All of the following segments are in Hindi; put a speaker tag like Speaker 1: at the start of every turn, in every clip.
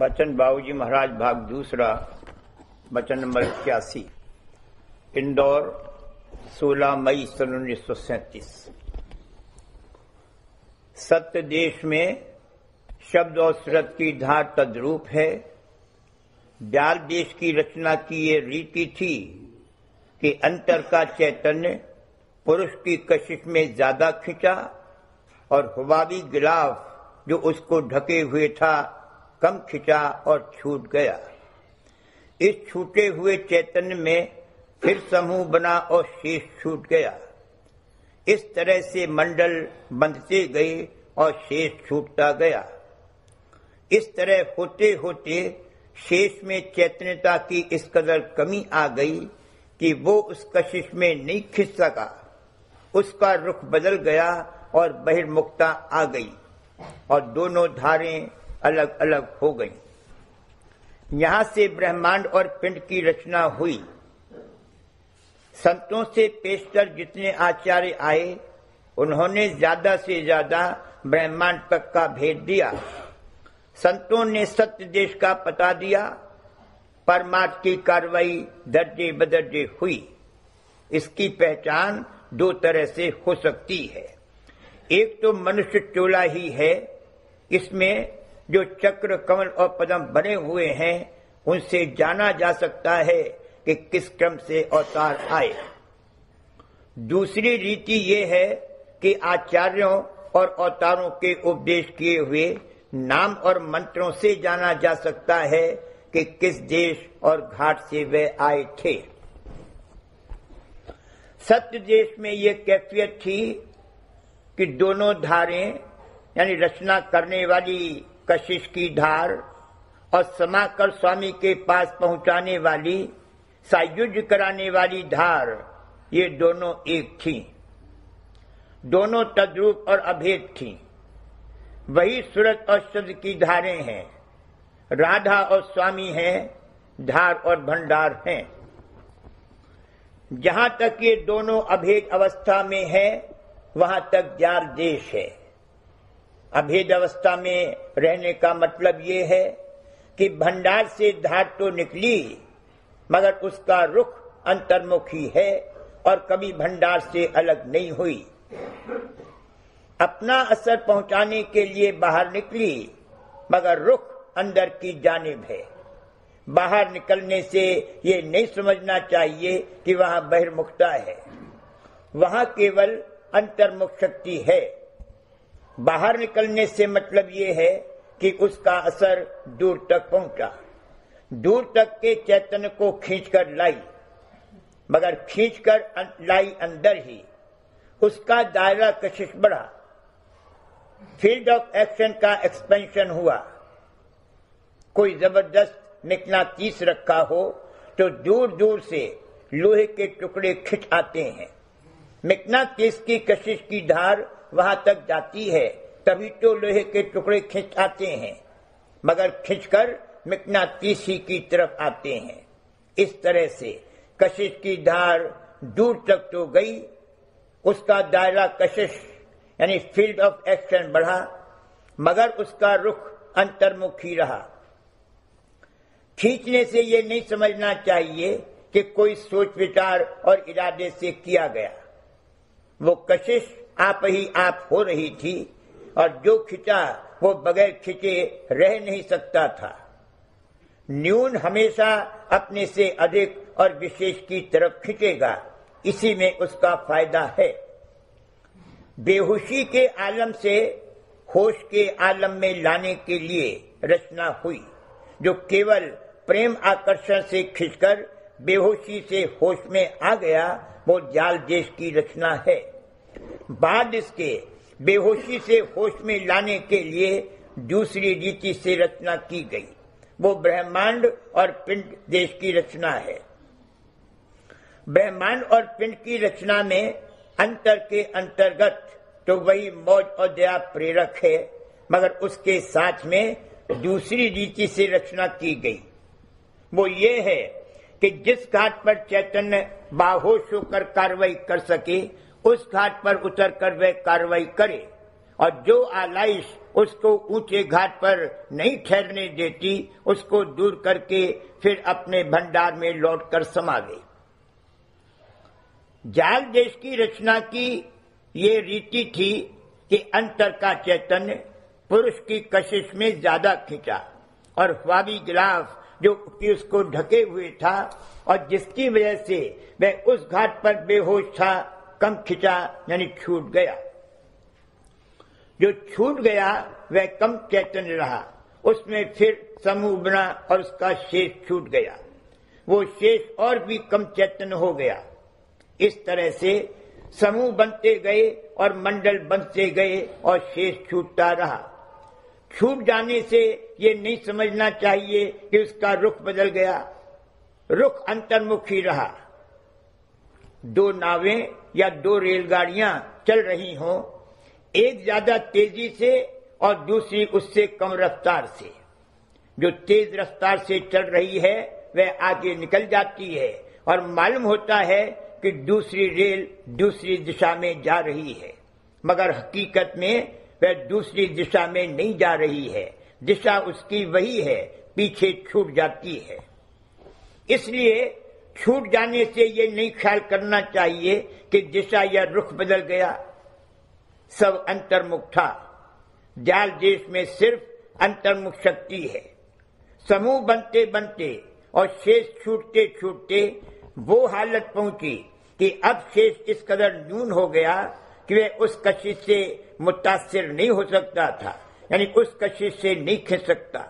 Speaker 1: वचन बाबूजी महाराज भाग दूसरा, वचन नंबर 81। इंदौर 16 मई सन 1937। सत्य देश में शब्द और सूरत की धार तद्रूप है। ब्याल देश की रचना की ये रीति थी कि अंतर का चैतन्य पुरुष की कशिश में ज्यादा खिंचा और हुबाबी गिलाफ जो उसको ढके हुए था कम खिंचा और छूट गया। इस छूटे हुए चैतन्य में फिर समूह बना और शेष छूट गया। इस तरह से मंडल बंधते गए और शेष छूटता गया। इस तरह होते होते शेष में चैतन्यता की इस कदर कमी आ गई कि वो उस कशिश में नहीं खिंच सका। उसका रुख बदल गया और बहिर्मुखता आ गई और दोनों धारें अलग अलग हो गईं। यहां से ब्रह्मांड और पिंड की रचना हुई। संतों से पेशतर जितने आचार्य आए उन्होंने ज्यादा से ज्यादा ब्रह्मांड तक का भेद दिया। संतों ने सत्य देश का पता दिया। परमार्थ की कार्रवाई दर्जे बदर्जे हुई। इसकी पहचान दो तरह से हो सकती है। एक तो मनुष्य टोला ही है। इसमें जो चक्र कमल और पद्म बने हुए हैं उनसे जाना जा सकता है कि किस क्रम से अवतार आए। दूसरी रीति ये है कि आचार्यों और अवतारों के उपदेश किए हुए नाम और मंत्रों से जाना जा सकता है कि किस देश और घाट से वे आए थे। सत्य देश में ये कैफियत थी कि दोनों धारें यानी रचना करने वाली कशिश की धार और समाकर स्वामी के पास पहुंचाने वाली सायुज्य कराने वाली धार, ये दोनों एक थी। दोनों तद्रूप और अभेद थी। वही सूरत और शब्द की धारें हैं। राधा और स्वामी हैं, धार और भंडार हैं। जहां तक ये दोनों अभेद अवस्था में है वहां तक ज्ञान देश है। अभेद अवस्था में रहने का मतलब ये है कि भंडार से धार तो निकली मगर उसका रुख अंतर्मुखी है और कभी भंडार से अलग नहीं हुई। अपना असर पहुंचाने के लिए बाहर निकली मगर रुख अंदर की जानिब है। बाहर निकलने से ये नहीं समझना चाहिए कि वहां बहिर्मुखता है। वहां केवल अंतर्मुख शक्ति है। बाहर निकलने से मतलब ये है कि उसका असर दूर तक पहुंचा, दूर तक के चैतन्य को खींचकर लाई, मगर खींचकर लाई अंदर ही। उसका दायरा कशिश बढ़ा। फील्ड ऑफ एक्शन का एक्सपेंशन हुआ। कोई जबरदस्त मिकनातीस रखा हो तो दूर दूर से लोहे के टुकड़े खिंच आते हैं। मिकनातीस की कशिश की धार वहां तक जाती है तभी तो लोहे के टुकड़े खिंच आते हैं, मगर खिंचकर मिकनातीसी की तरफ आते हैं। इस तरह से कशिश की धार दूर तक तो गई। उसका दायरा कशिश यानी फील्ड ऑफ एक्शन बढ़ा मगर उसका रुख अंतर्मुखी रहा। खींचने से ये नहीं समझना चाहिए कि कोई सोच विचार और इरादे से किया गया। वो कशिश आप ही आप हो रही थी और जो खिंचा वो बगैर खिंचे रह नहीं सकता था। न्यून हमेशा अपने से अधिक और विशेष की तरफ खिंचेगा। इसी में उसका फायदा है। बेहोशी के आलम से होश के आलम में लाने के लिए रचना हुई। जो केवल प्रेम आकर्षण से खिंचकर बेहोशी से होश में आ गया वो जाल देश की रचना है। बाद इसके बेहोशी से होश में लाने के लिए दूसरी रीति से रचना की गई। वो ब्रह्मांड और पिंड देश की रचना है। ब्रह्मांड और पिंड की रचना में अंतर के अंतर्गत तो वही मौज और दया प्रेरक है, मगर उसके साथ में दूसरी रीति से रचना की गई। वो ये है कि जिस घाट पर चैतन्य बाहोश होकर कार्रवाई कर सके उस घाट पर उतर कर वह कार्रवाई करे और जो आलाइश उसको ऊंचे घाट पर नहीं ठहरने देती उसको दूर करके फिर अपने भंडार में लौटकर समावे। जाल देश की रचना की ये रीति थी कि अंतर का चैतन्य पुरुष की कशिश में ज्यादा खींचा और ख्वाबी गिलाफ जो कि उसको ढके हुए था और जिसकी वजह से वह उस घाट पर बेहोश था कम खिंचा, यानी छूट गया। जो छूट गया वह कम चैतन्य रहा, उसमें फिर समूह बना और उसका शेष छूट गया, वो शेष और भी कम चैतन्य हो गया। इस तरह से समूह बनते गए और मंडल बनते गए और शेष छूटता रहा। छूट जाने से ये नहीं समझना चाहिए कि उसका रुख बदल गया, रुख अंतर्मुखी रहा। दो नावें या दो रेलगाड़ियां चल रही हों, एक ज्यादा तेजी से और दूसरी उससे कम रफ्तार से। जो तेज रफ्तार से चल रही है वह आगे निकल जाती है और मालूम होता है कि दूसरी रेल दूसरी दिशा में जा रही है, मगर हकीकत में वह दूसरी दिशा में नहीं जा रही है, दिशा उसकी वही है, पीछे छूट जाती है। इसलिए छूट जाने से ये नहीं ख्याल करना चाहिए कि दिशा या रुख बदल गया, सब अंतर्मुख था। जाल देश में सिर्फ अंतर्मुख शक्ति है। समूह बनते बनते और शेष छूटते छूटते वो हालत पहुंची कि अब शेष इस कदर न्यून हो गया कि वह उस कशिश से मुतासिर नहीं हो सकता था, यानी उस कशिश से नहीं खिंच सकता।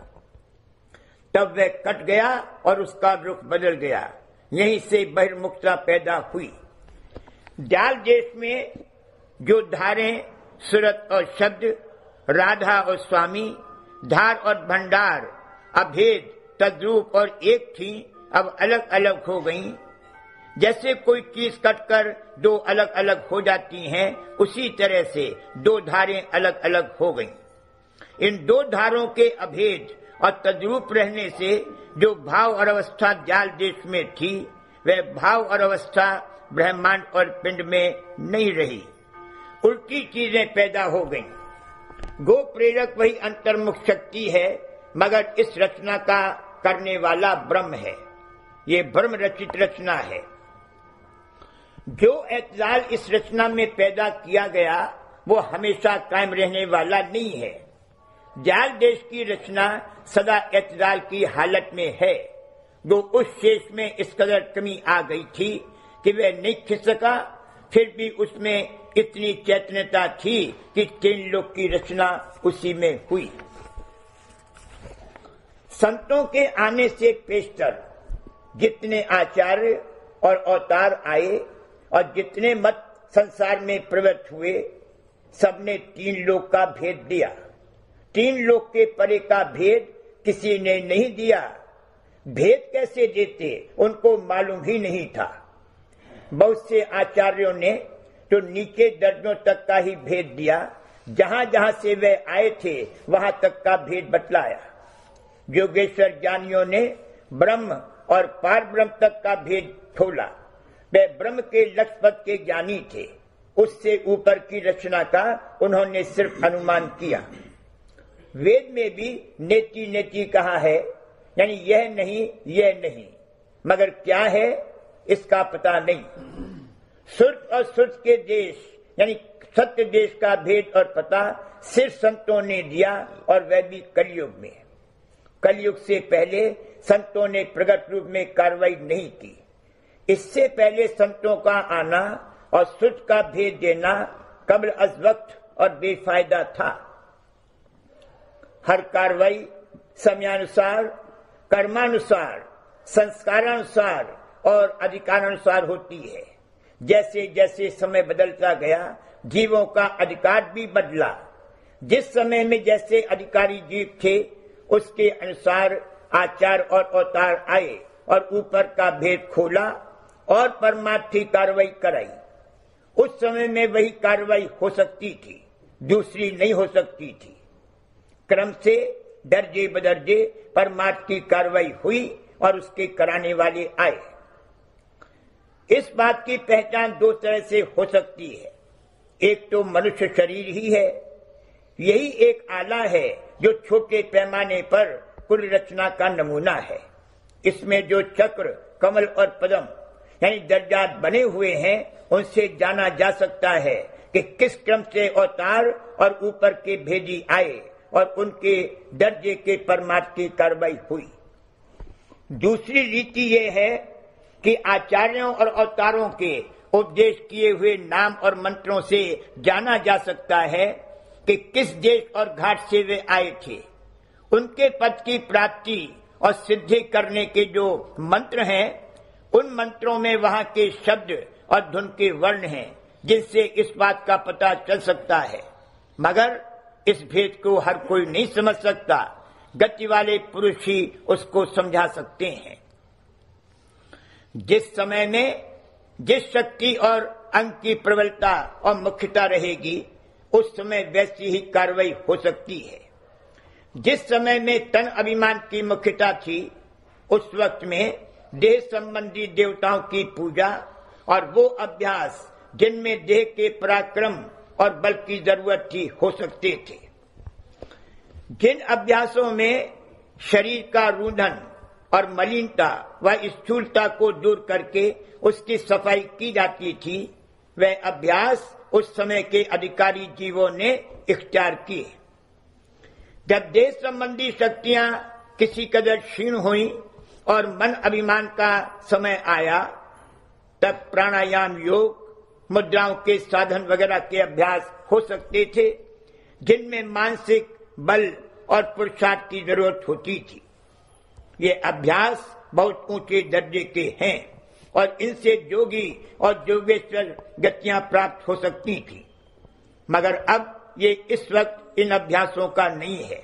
Speaker 1: तब वह कट गया और उसका रुख बदल गया। यहीं से बहिर्मुखता पैदा हुई। जाल देश में जो धारें, सूरत और शब्द, राधा और स्वामी, धार और भंडार अभेद, तद्रूप और एक थी, अब अलग अलग हो गईं। जैसे कोई चीज कटकर दो अलग अलग हो जाती हैं, उसी तरह से दो धारें अलग अलग हो गईं। इन दो धारों के अभेद और तद्रूप रहने से जो भाव और अवस्था जाल देश में थी, वह भाव और अवस्था ब्रह्मांड और पिंड में नहीं रही, उल्टी चीजें पैदा हो गईं। गो प्रेरक वही अंतर्मुख शक्ति है, मगर इस रचना का करने वाला ब्रह्म है। ये ब्रह्म रचित रचना है। जो एतजाल इस रचना में पैदा किया गया वो हमेशा कायम रहने वाला नहीं है। जाल देश की रचना सदा एतजाल की हालत में है। जो उस शेष में इस कदर कमी आ गई थी कि वह नहीं खिंच सका, फिर भी उसमें इतनी चैतन्यता थी कि तीन लोक की रचना उसी में हुई। संतों के आने से पेशतर जितने आचार्य और अवतार आए और जितने मत संसार में प्रवृत्त हुए, सबने तीन लोक का भेद दिया। तीन लोक के परे का भेद किसी ने नहीं दिया। भेद कैसे देते उनको मालूम ही नहीं था। बहुत से आचार्यों ने तो नीचे दर्जों तक का ही भेद दिया, जहां जहां से वे आए थे वहां तक का भेद बतलाया। योगेश्वर ज्ञानियों ने ब्रह्म और पार ब्रह्म तक का भेद खोला। वे ब्रह्म के लक्ष्य पद के ज्ञानी थे, उससे ऊपर की रचना का उन्होंने सिर्फ अनुमान किया। वेद में भी नेति नेति कहा है, यानी यह नहीं, मगर क्या है इसका पता नहीं। श्रुत और श्रुत के देश यानी सत्य देश का भेद और पता सिर्फ संतों ने दिया, और वह भी कलयुग में। कलयुग से पहले संतों ने प्रगट रूप में कार्रवाई नहीं की। इससे पहले संतों का आना और श्रुत का भेद देना कब्ल अज वक्त और बेफायदा था। हर कार्रवाई समयानुसार, कर्मानुसार, संस्कारानुसार और अधिकारानुसार होती है। जैसे जैसे समय बदलता गया, जीवों का अधिकार भी बदला। जिस समय में जैसे अधिकारी जीव थे, उसके अनुसार आचार और अवतार आए और ऊपर का भेद खोला और परमार्थी कार्रवाई कराई। उस समय में वही कार्रवाई हो सकती थी, दूसरी नहीं हो सकती थी। क्रम से दर्जे बदर्जे परमार्थ की कार्रवाई हुई और उसके कराने वाले आए। इस बात की पहचान दो तरह से हो सकती है। एक तो मनुष्य शरीर ही है, यही एक आला है जो छोटे पैमाने पर कुल रचना का नमूना है। इसमें जो चक्र, कमल और पद्म यानी दर्जात बने हुए हैं, उनसे जाना जा सकता है कि किस क्रम से अवतार और ऊपर के भेदी आए और उनके दर्जे के परमार्थ की कार्रवाई हुई। दूसरी रीति यह है कि आचार्यों और अवतारों के उपदेश किए हुए नाम और मंत्रों से जाना जा सकता है कि किस देश और घाट से वे आए थे। उनके पद की प्राप्ति और सिद्धि करने के जो मंत्र हैं, उन मंत्रों में वहां के शब्द और धुन के वर्ण हैं, जिनसे इस बात का पता चल सकता है। मगर इस भेद को हर कोई नहीं समझ सकता, गति वाले पुरुष ही उसको समझा सकते हैं। जिस समय में जिस शक्ति और अंग की प्रबलता और मुख्यता रहेगी, उस समय वैसी ही कार्रवाई हो सकती है। जिस समय में तन अभिमान की मुख्यता थी, उस वक्त में देह संबंधी देवताओं की पूजा और वो अभ्यास जिनमें देह के पराक्रम और बल की जरूरत थी, हो सकते थे। जिन अभ्यासों में शरीर का रूंधन और मलिनता व स्थूलता को दूर करके उसकी सफाई की जाती थी, वह अभ्यास उस समय के अधिकारी जीवों ने इख्तियार किए। जब देह संबंधी शक्तियां किसी कदर क्षीण हुई और मन अभिमान का समय आया, तब प्राणायाम, योग, मुद्राओं के साधन वगैरह के अभ्यास हो सकते थे, जिनमें मानसिक बल और पुरुषार्थ की जरूरत होती थी। ये अभ्यास बहुत ऊंचे दर्जे के हैं और इनसे योगी और योगेश्वर गतियां प्राप्त हो सकती थी। मगर अब ये इस वक्त इन अभ्यासों का नहीं है।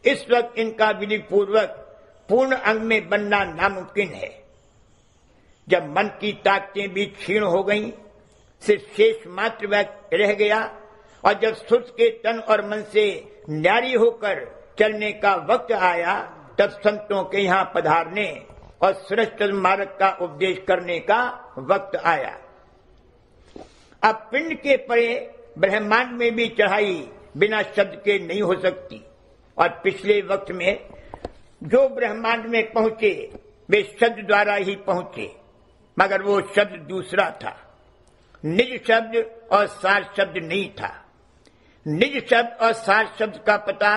Speaker 1: इस वक्त इनका विधि पूर्वक पूर्ण अंग में बनना नामुमकिन है। जब मन की ताकतें भी क्षीण हो गईं, सिर्फ शेष मात्र वक्त रह गया और जब सुर्त के तन और मन से न्यारी होकर चलने का वक्त आया, तब संतों के यहाँ पधारने और श्रेष्ठ मार्ग का उपदेश करने का वक्त आया। अब पिंड के परे ब्रह्मांड में भी चढ़ाई बिना शब्द के नहीं हो सकती, और पिछले वक्त में जो ब्रह्मांड में पहुंचे वे शब्द द्वारा ही पहुंचे, मगर वो शब्द दूसरा था। निज शब्द और सार शब्द नहीं था। निज शब्द और सार शब्द का पता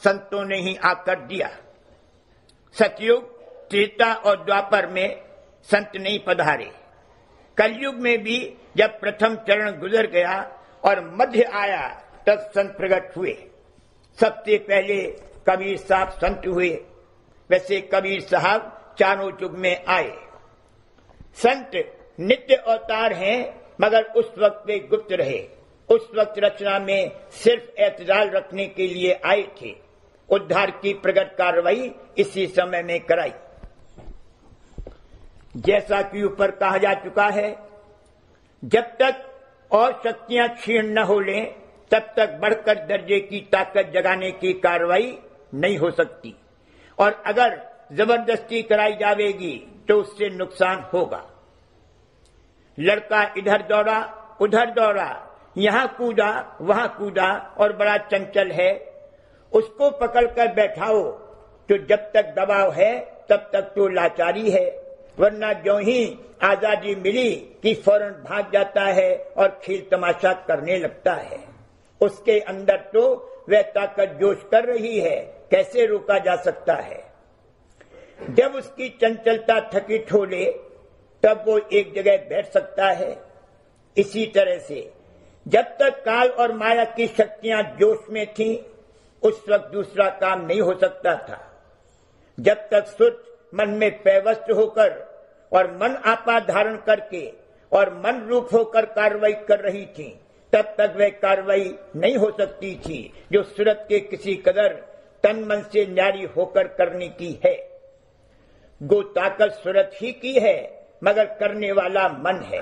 Speaker 1: संतों ने ही आकर दिया। सतयुग, त्रेता और द्वापर में संत नहीं पधारे। कलयुग में भी जब प्रथम चरण गुजर गया और मध्य आया, तब संत प्रकट हुए। सबसे पहले कबीर साहब संत हुए। वैसे कबीर साहब चारों युग में आए। संत नित्य अवतार हैं, मगर उस वक्त वे गुप्त रहे। उस वक्त रचना में सिर्फ एतजाल रखने के लिए आए थे। उद्धार की प्रगट कार्रवाई इसी समय में कराई। जैसा कि ऊपर कहा जा चुका है, जब तक और शक्तियां क्षीण न हो लें, तब तक बढ़कर दर्जे की ताकत जगाने की कार्रवाई नहीं हो सकती, और अगर जबरदस्ती कराई जाएगी तो उससे नुकसान होगा। लड़का इधर दौड़ा, उधर दौड़ा, यहां कूदा, वहां कूदा और बड़ा चंचल है, उसको पकड़कर बैठाओ तो जब तक दबाव है तब तक तो लाचारी है, वरना जो ही आजादी मिली कि फौरन भाग जाता है और खेल तमाशा करने लगता है। उसके अंदर तो वह ताकत जोश कर रही है, कैसे रोका जा सकता है? जब उसकी चंचलता थकी ठोले, तब वो एक जगह बैठ सकता है। इसी तरह से जब तक काल और माया की शक्तियां जोश में थीं, उस वक्त दूसरा काम नहीं हो सकता था। जब तक सुत मन में पैवस्त होकर और मन आपा धारण करके और मन रूप होकर कार्रवाई कर रही थी, तब तक वह कार्रवाई नहीं हो सकती थी जो सूरत के किसी कदर तन मन से न्यारी होकर करने की है। गो ताकत सूरत ही की है, मगर करने वाला मन है।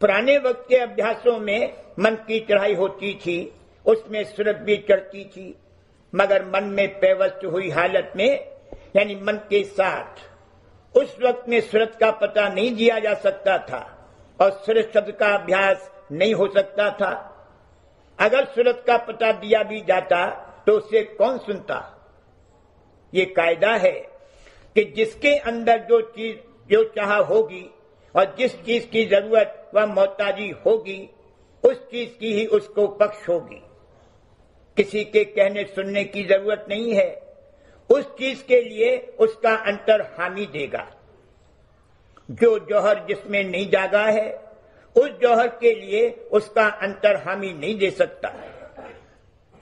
Speaker 1: पुराने वक्त के अभ्यासों में मन की चढ़ाई होती थी, उसमें सूरत भी चढ़ती थी, मगर मन में पैवस्त हुई हालत में, यानी मन के साथ, उस वक्त में सूरत का पता नहीं दिया जा सकता था और सूरत शब्द का अभ्यास नहीं हो सकता था। अगर सूरत का पता दिया भी जाता तो उसे कौन सुनता। ये कायदा है कि जिसके अंदर जो चीज जो चाह होगी और जिस चीज की जरूरत व मोहताजी होगी उस चीज की ही उसको पक्ष होगी। किसी के कहने सुनने की जरूरत नहीं है। उस चीज के लिए उसका अंतर हामी देगा। जो जौहर जिसमें नहीं जागा है उस जौहर के लिए उसका अंतर हामी नहीं दे सकता।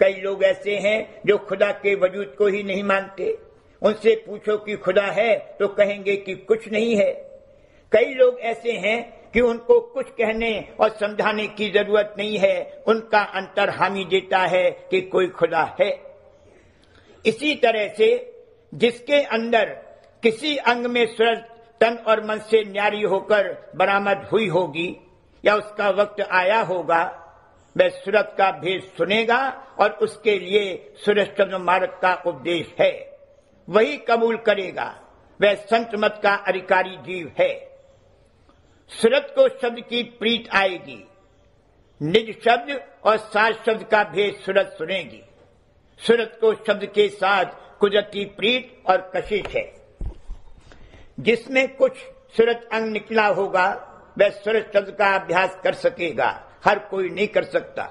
Speaker 1: कई लोग ऐसे हैं जो खुदा के वजूद को ही नहीं मानते। उनसे पूछो कि खुदा है तो कहेंगे कि कुछ नहीं है। कई लोग ऐसे हैं कि उनको कुछ कहने और समझाने की जरूरत नहीं है, उनका अंतर हामी देता है कि कोई खुदा है। इसी तरह से जिसके अंदर किसी अंग में सूरत तन और मन से न्यारी होकर बरामद हुई होगी या उसका वक्त आया होगा, वह सूरत का भेद सुनेगा और उसके लिए सूरज चंद्र मार्ग का उपदेश है, वही कबूल करेगा। वह संत मत का अधिकारी जीव है। सूरत को शब्द की प्रीत आएगी। निज शब्द और साज शब्द का भेद सूरत सुनेगी। सूरत को शब्द के साथ कुदरती प्रीत और कशिश है। जिसमें कुछ सूरत अंग निकला होगा वह सूरत शब्द का अभ्यास कर सकेगा, हर कोई नहीं कर सकता।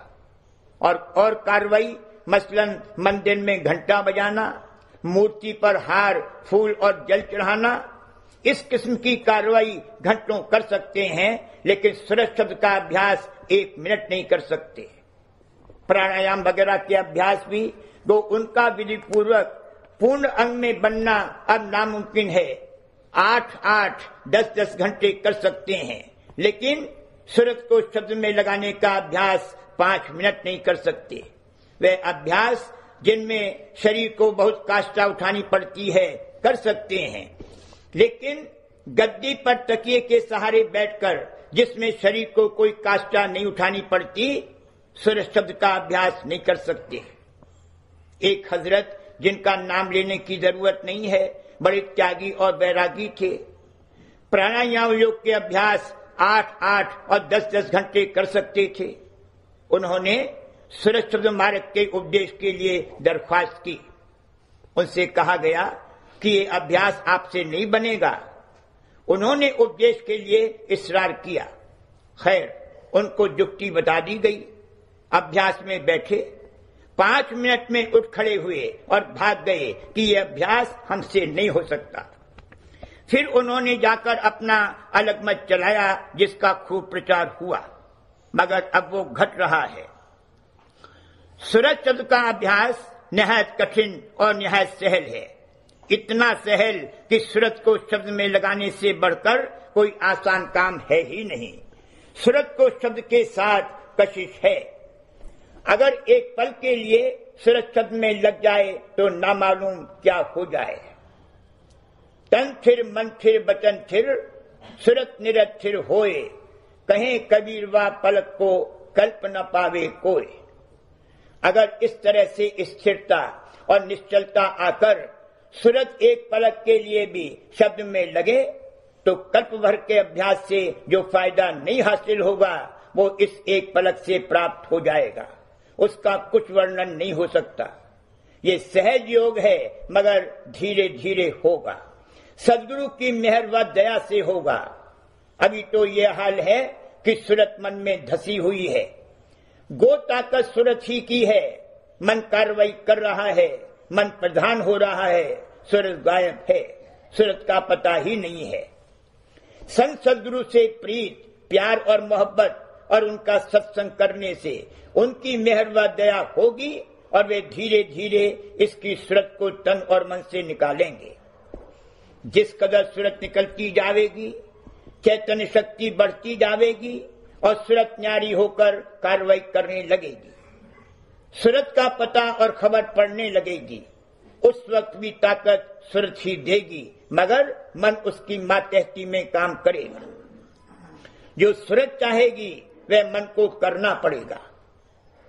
Speaker 1: और कार्रवाई मसलन मंदिर में घंटा बजाना, मूर्ति पर हार फूल और जल चढ़ाना, इस किस्म की कार्रवाई घंटों कर सकते हैं, लेकिन सूरत शब्द का अभ्यास 1 मिनट नहीं कर सकते। प्राणायाम वगैरह के अभ्यास भी वो उनका विधि पूर्वक पूर्ण अंग में बनना अब नामुमकिन है। 8-8, 10-10 घंटे कर सकते हैं, लेकिन सूरत को शब्द में लगाने का अभ्यास 5 मिनट नहीं कर सकते। वे अभ्यास जिनमें शरीर को बहुत काष्ठा उठानी पड़ती है कर सकते हैं, लेकिन गद्दी पर तकिए के सहारे बैठकर जिसमें शरीर को कोई काष्ठा नहीं उठानी पड़ती, सूरत शब्द का अभ्यास नहीं कर सकते। एक हजरत जिनका नाम लेने की जरूरत नहीं है, बड़े त्यागी और वैरागी थे। प्राणायाम योग के अभ्यास 8-8 और 10-10 घंटे कर सकते थे। उन्होंने सूरत शब्द मार्ग के उपदेश के लिए दरख्वास्त की। उनसे कहा गया कि ये अभ्यास आपसे नहीं बनेगा। उन्होंने उपदेश के लिए इसरार किया। खैर, उनको जुक्ति बता दी गई। अभ्यास में बैठे, 5 मिनट में उठ खड़े हुए और भाग गए कि यह अभ्यास हमसे नहीं हो सकता। फिर उन्होंने जाकर अपना अलग मत चलाया, जिसका खूब प्रचार हुआ, मगर अब वो घट रहा है। सूरत शब्द का अभ्यास निहायत कठिन और निहायत सहल है। इतना सहल कि सूरत को शब्द में लगाने से बढ़कर कोई आसान काम है ही नहीं। सूरत को शब्द के साथ कशिश है। अगर एक पल के लिए सूरत शब्द में लग जाए तो नामालूम क्या हो जाए। तन थिर मन थिर बचन थिर, सूरत निरत थिर होए, कहें कबीर वा पलक को कल्प न पावे कोई। अगर इस तरह से स्थिरता और निश्चलता आकर सूरत एक पलक के लिए भी शब्द में लगे तो कल्प भर के अभ्यास से जो फायदा नहीं हासिल होगा वो इस एक पलक से प्राप्त हो जाएगा। उसका कुछ वर्णन नहीं हो सकता। ये सहज योग है, मगर धीरे धीरे होगा, सदगुरु की मेहर व दया से होगा। अभी तो ये हाल है कि सूरत मन में धसी हुई है। गो ताकत सूरत ही की है। मन कार्रवाई कर रहा है, मन प्रधान हो रहा है, सूरत गायब है, सूरत का पता ही नहीं है। संत सदगुरु से प्रीत, प्यार और मोहब्बत और उनका सत्संग करने से उनकी मेहर व दया होगी और वे धीरे धीरे इसकी सूरत को तन और मन से निकालेंगे। जिस कदर सूरत निकलती जाएगी, चैतन्य शक्ति बढ़ती जाएगी और सूरत न्यारी होकर कार्रवाई करने लगेगी। सूरत का पता और खबर पड़ने लगेगी। उस वक्त भी ताकत सूरत ही देगी, मगर मन उसकी मातहती में काम करेगा। जो सूरत चाहेगी वह मन को करना पड़ेगा।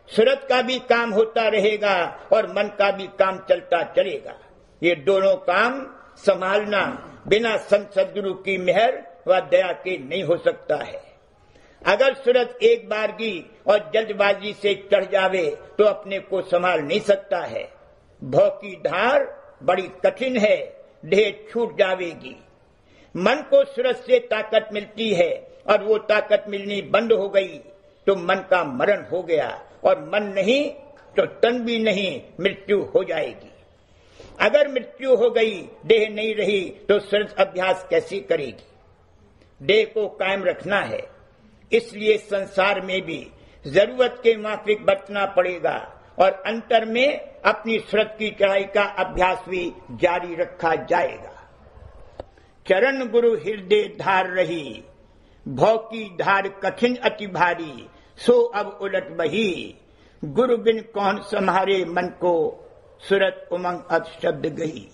Speaker 1: सूरत का भी काम होता रहेगा और मन का भी काम चलता चलेगा। ये दोनों काम संभालना बिना संत सदगुरु की मेहर व दया के नहीं हो सकता है। अगर सूरत एक बारगी और जल्दबाजी से चढ़ जावे तो अपने को संभाल नहीं सकता है। भव की धार बड़ी कठिन है, देह छूट जावेगी। मन को सूरत से ताकत मिलती है और वो ताकत मिलनी बंद हो गई तो मन का मरण हो गया, और मन नहीं तो तन भी नहीं, मृत्यु हो जाएगी। अगर मृत्यु हो गई, देह नहीं रही, तो सूरत अभ्यास कैसे करेगी? देह को कायम रखना है, इसलिए संसार में भी जरूरत के माफिक बरतना पड़ेगा और अंतर में अपनी सूरत की चढ़ाई का अभ्यास भी जारी रखा जाएगा। चरण गुरु हृदय धार रही, भव की धार कठिन अति भारी, सो अब उलट बही। गुरु बिन कौन संहारे मन को, सूरत उमंग अब शब्द गही।